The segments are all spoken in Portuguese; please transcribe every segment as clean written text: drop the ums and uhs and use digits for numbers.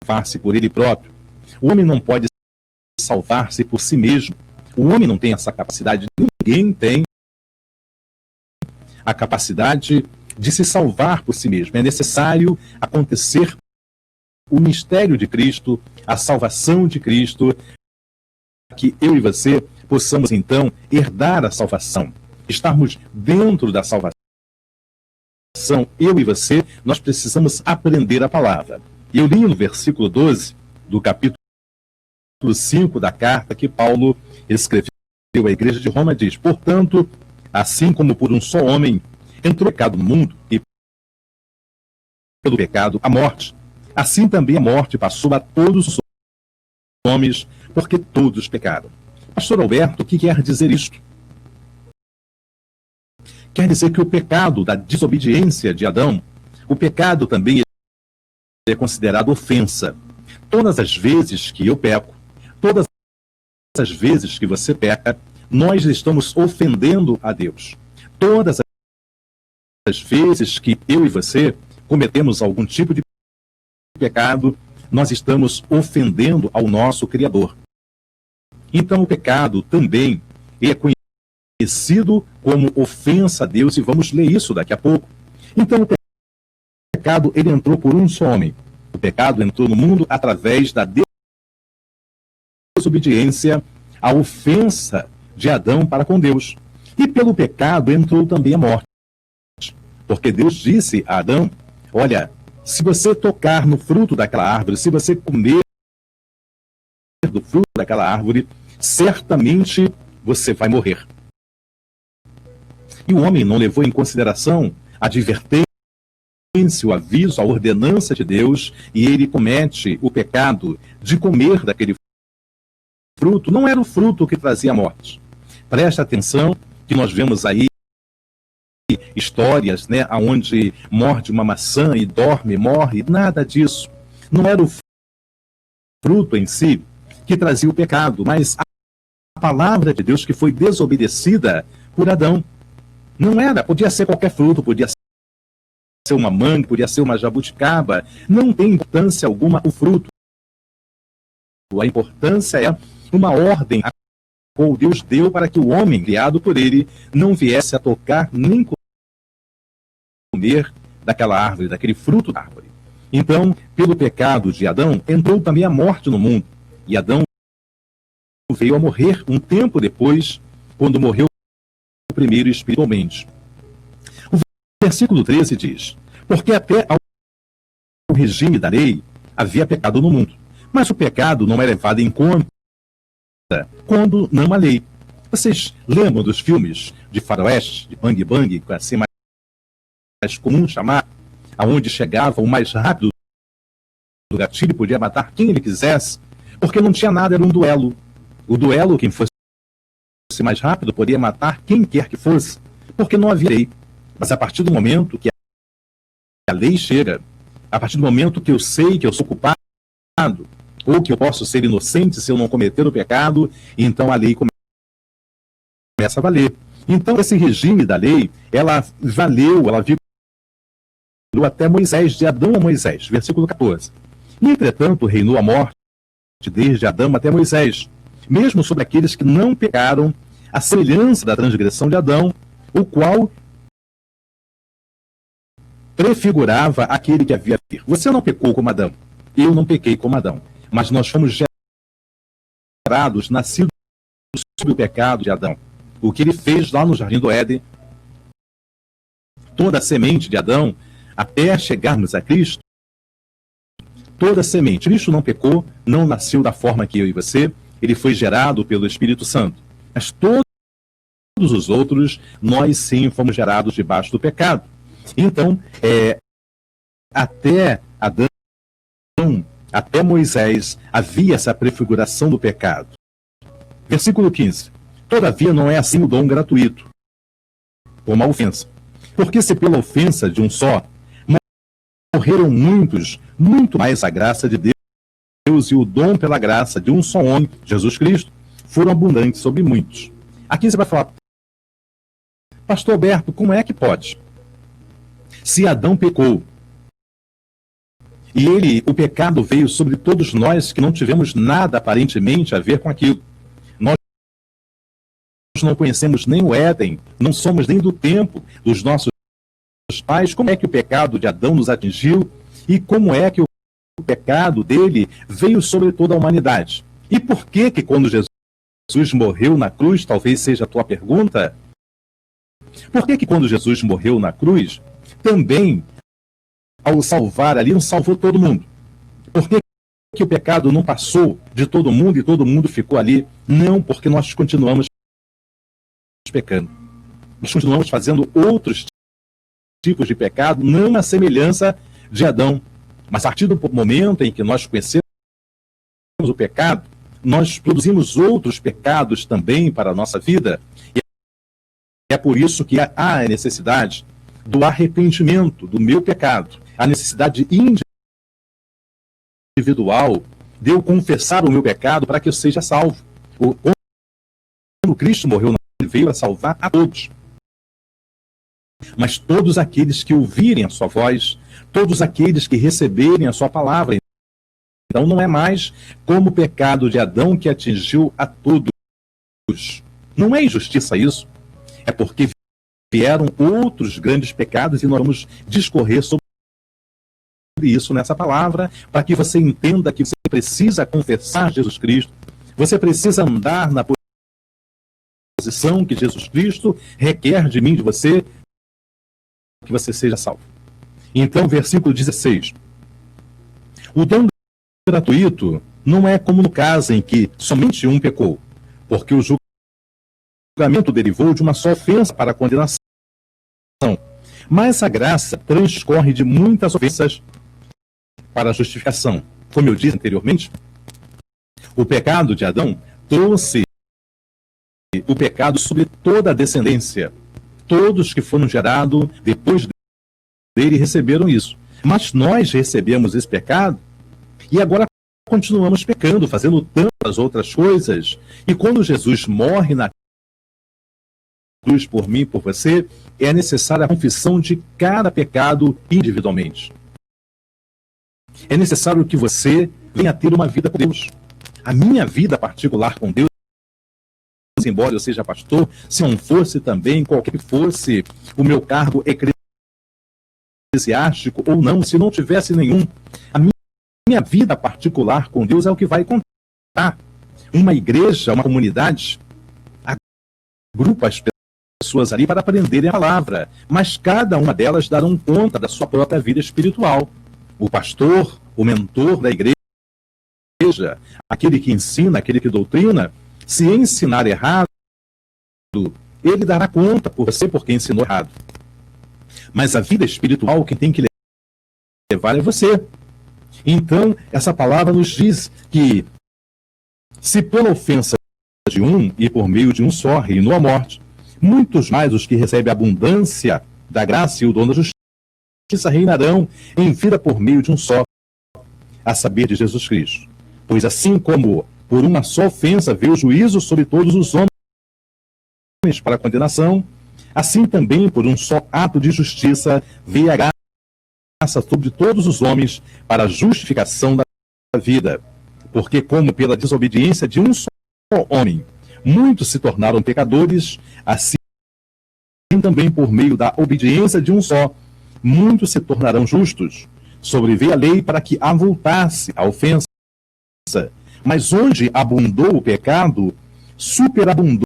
salvar-se por ele próprio. O homem não pode salvar-se por si mesmo. O homem não tem essa capacidade. Ninguém tem a capacidade de se salvar por si mesmo. É necessário acontecer o mistério de Cristo, a salvação de Cristo, para que eu e você possamos então herdar a salvação, estarmos dentro da salvação. Eu e você, nós precisamos aprender a palavra. E eu li no versículo 12 do capítulo 5 da carta que Paulo escreveu à igreja de Roma, diz: portanto, assim como por um só homem entrou o pecado no mundo, e pelo pecado a morte, assim também a morte passou a todos os homens, porque todos pecaram. Pastor Alberto, o que quer dizer isto? Quer dizer que o pecado da desobediência de Adão, o pecado também é considerado ofensa. Todas as vezes que eu peco, todas as vezes que você peca, nós estamos ofendendo a Deus. Todas as vezes que eu e você cometemos algum tipo de pecado, nós estamos ofendendo ao nosso Criador. Então o pecado também é conhecido como ofensa a Deus, e vamos ler isso daqui a pouco. Então o pecado, ele entrou por um só homem. O pecado entrou no mundo através da desobediência, a ofensa de Adão para com Deus. E pelo pecado entrou também a morte. Porque Deus disse a Adão: olha, se você tocar no fruto daquela árvore, se você comer do fruto daquela árvore, certamente você vai morrer. E o homem não levou em consideração a advertência, o aviso, a ordenança de Deus, e ele comete o pecado de comer daquele fruto. Não era o fruto que trazia a morte. Presta atenção que nós vemos aí histórias, né, onde morde uma maçã e dorme, morre. Nada disso. Não era o fruto em si que trazia o pecado, mas a palavra de Deus que foi desobedecida por Adão. Não era, podia ser qualquer fruto, podia ser uma manga, podia ser uma jabuticaba. Não tem importância alguma o fruto. A importância é uma ordem a qual Deus deu para que o homem, criado por ele, não viesse a tocar nem comer daquela árvore, daquele fruto da árvore. Então, pelo pecado de Adão, entrou também a morte no mundo. E Adão veio a morrer um tempo depois, quando morreu primeiro espiritualmente. O versículo 13 diz: porque até ao regime da lei havia pecado no mundo, mas o pecado não é levado em conta quando não há lei. Vocês lembram dos filmes de faroeste, de bang bang, assim mais comum chamar, aonde chegava o mais rápido do gatilho e podia matar quem ele quisesse, porque não tinha nada, era um duelo. O duelo, quem fosse mais rápido poderia matar quem quer que fosse, porque não havia lei. Mas a partir do momento que a lei chega, a partir do momento que eu sei que eu sou culpado, ou que eu posso ser inocente se eu não cometer o pecado, então a lei começa a valer. Então esse regime da lei, ela valeu, ela virou até Moisés, de Adão a Moisés, versículo 14. E, entretanto, reinou a morte desde Adão até Moisés, mesmo sobre aqueles que não pecaram, a semelhança da transgressão de Adão, o qual prefigurava aquele que havia de vir. Você não pecou como Adão, eu não pequei como Adão, mas nós fomos gerados, nascidos sob o pecado de Adão. O que ele fez lá no Jardim do Éden, toda a semente de Adão, até chegarmos a Cristo, toda a semente. Cristo não pecou, não nasceu da forma que eu e você, ele foi gerado pelo Espírito Santo. Mas todos os outros, nós sim fomos gerados debaixo do pecado. Então, até Adão, até Moisés, havia essa prefiguração do pecado. Versículo 15. Todavia não é assim o dom gratuito, como a ofensa. Porque se pela ofensa de um só morreram muitos, muito mais a graça de Deus e o dom pela graça de um só homem, Jesus Cristo, foram abundantes sobre muitos. Aqui você vai falar: Pastor Alberto, como é que pode? Se Adão pecou E o pecado veio sobre todos nós que não tivemos nada aparentemente a ver com aquilo. Nós não conhecemos nem o Éden, não somos nem do tempo dos nossos pais. Como é que o pecado de Adão nos atingiu e como é que o pecado dele veio sobre toda a humanidade? E por que quando Jesus morreu na cruz, talvez seja a tua pergunta, por que quando Jesus morreu na cruz, também ao salvar ali, não salvou todo mundo? Por que o pecado não passou de todo mundo e todo mundo ficou ali? Não, porque nós continuamos pecando. Nós continuamos fazendo outros tipos de pecado, não a semelhança de Adão. Mas a partir do momento em que nós conhecemos o pecado, nós produzimos outros pecados também para a nossa vida. E é por isso que há a necessidade do arrependimento do meu pecado, a necessidade individual de eu confessar o meu pecado para que eu seja salvo. Quando Cristo morreu, ele veio a salvar a todos. Mas todos aqueles que ouvirem a sua voz, todos aqueles que receberem a sua palavra. Então não é mais como o pecado de Adão que atingiu a todos. Não é injustiça isso. É porque vieram outros grandes pecados e nós vamos discorrer sobre isso nessa palavra, para que você entenda que você precisa confessar Jesus Cristo, você precisa andar na posição que Jesus Cristo requer de mim, de você, que você seja salvo. Então, versículo 16. O dom gratuito não é como no caso em que somente um pecou, porque o julgamento derivou de uma só ofensa para a condenação. Mas a graça transcorre de muitas ofensas para a justificação. Como eu disse anteriormente, o pecado de Adão trouxe o pecado sobre toda a descendência. Todos que foram gerados depois dele receberam isso. Mas nós recebemos esse pecado e agora continuamos pecando, fazendo tantas outras coisas. E quando Jesus morre na cruz por mim e por você, é necessária a confissão de cada pecado individualmente. É necessário que você venha a ter uma vida com Deus. A minha vida particular com Deus, embora eu seja pastor, se não fosse também, qualquer que fosse o meu cargo eclesiástico ou não, se não tivesse nenhum, a minha vida particular com Deus é o que vai contar. Uma igreja, uma comunidade, agrupa as pessoas ali para aprenderem a palavra, mas cada uma delas darão conta da sua própria vida espiritual. O pastor, o mentor da igreja, aquele que ensina, aquele que doutrina, se ensinar errado, ele dará conta por você porque ensinou errado. Mas a vida espiritual, quem tem que levar é você. Então, essa palavra nos diz que se pela ofensa de um e por meio de um só reinou a morte, muitos mais os que recebem a abundância da graça e o dom da justiça reinarão em vida por meio de um só, a saber, de Jesus Cristo. Pois assim como por uma só ofensa veio o juízo sobre todos os homens para a condenação, assim também por um só ato de justiça veio a graça sobre todos os homens para a justificação da vida. Porque como pela desobediência de um só homem muitos se tornaram pecadores, assim também por meio da obediência de um só muitos se tornarão justos. Sobreveio a lei para que avultasse a ofensa. Mas onde abundou o pecado, superabundou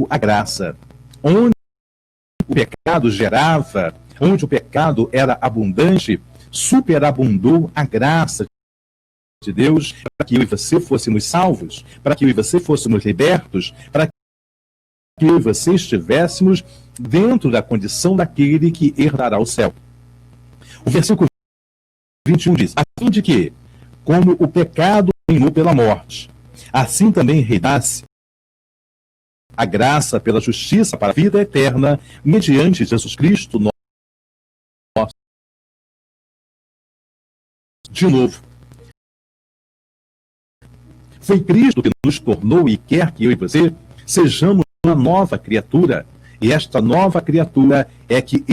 a graça. Onde o pecado gerava, onde o pecado era abundante, superabundou a graça de Deus para que eu e você fôssemos salvos, para que eu e você fôssemos libertos, para que eu e você estivéssemos dentro da condição daquele que herdará o céu. O versículo 21 diz, a fim de que, como o pecado reinou pela morte, assim também reinasse a graça pela justiça para a vida eterna, mediante Jesus Cristo, nosso. De novo, foi Cristo que nos tornou e quer que eu e você sejamos uma nova criatura, e esta nova criatura é que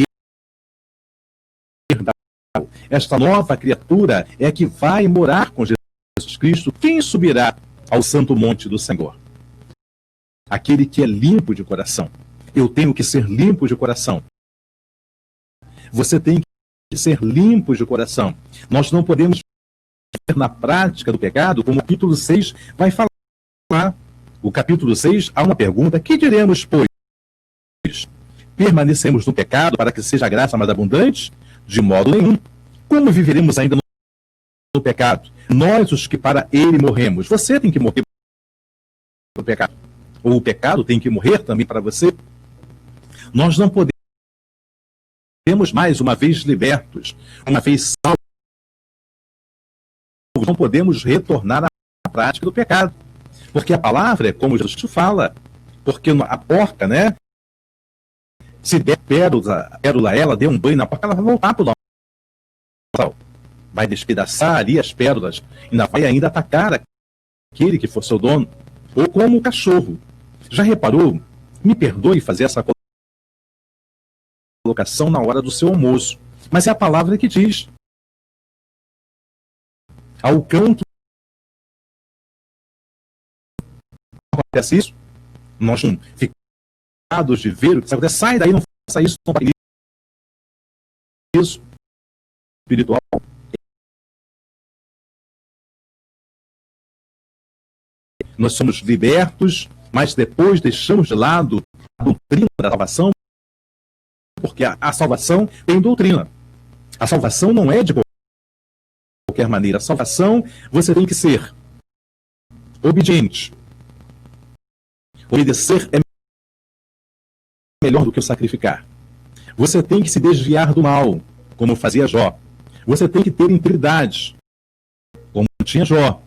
esta nova criatura é a que vai morar com Jesus Cristo. Quem subirá ao santo monte do Senhor? Aquele que é limpo de coração. Eu tenho que ser limpo de coração. Você tem que ser limpo de coração. Nós não podemos viver na prática do pecado, como o capítulo 6 vai falar. O capítulo 6 há uma pergunta: que diremos, pois? Permanecemos no pecado para que seja a graça mais abundante? De modo nenhum. Como viveremos ainda no pecado? Nós, os que para ele morremos. Você tem que morrer para o pecado. Ou o pecado tem que morrer também para você. Nós não podemos, mais uma vez libertos, uma vez salvos, não podemos retornar à prática do pecado. Porque a palavra é como Jesus fala. Porque a porca, né? Se der pérola, ela deu um banho na porca, ela vai voltar para o local. Vai despedaçar ali as pérolas. Vai ainda atacar aquele que for seu dono. Ou como o cachorro. Já reparou? Me perdoe fazer essa colocação na hora do seu almoço. Mas é a palavra que diz. Ao cão que acontece isso, nós ficamos de ver o que acontece. Sai daí, não faça isso, não faça isso. Espiritual. Nós somos libertos, mas depois deixamos de lado a doutrina da salvação, porque a salvação tem doutrina. A salvação não é de qualquer maneira. A salvação, você tem que ser obediente. Obedecer é melhor do que o sacrificar. Você tem que se desviar do mal, como fazia Jó. Você tem que ter integridade, como tinha Jó.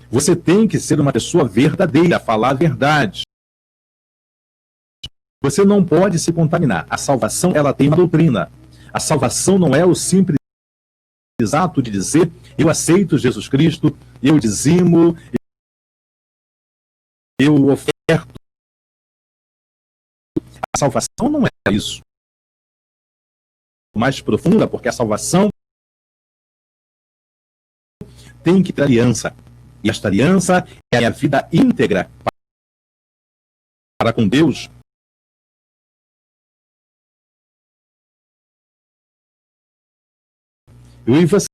Você tem que ser uma pessoa verdadeira, falar a verdade. Você não pode se contaminar. A salvação, ela tem uma doutrina. A salvação não é o simples ato de dizer: eu aceito Jesus Cristo, eu dizimo, eu oferto. A salvação não é isso. Mais profunda, porque a salvação tem que ter aliança. E esta aliança é a vida íntegra para com Deus. Eu e você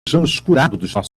sejamos curados dos nossos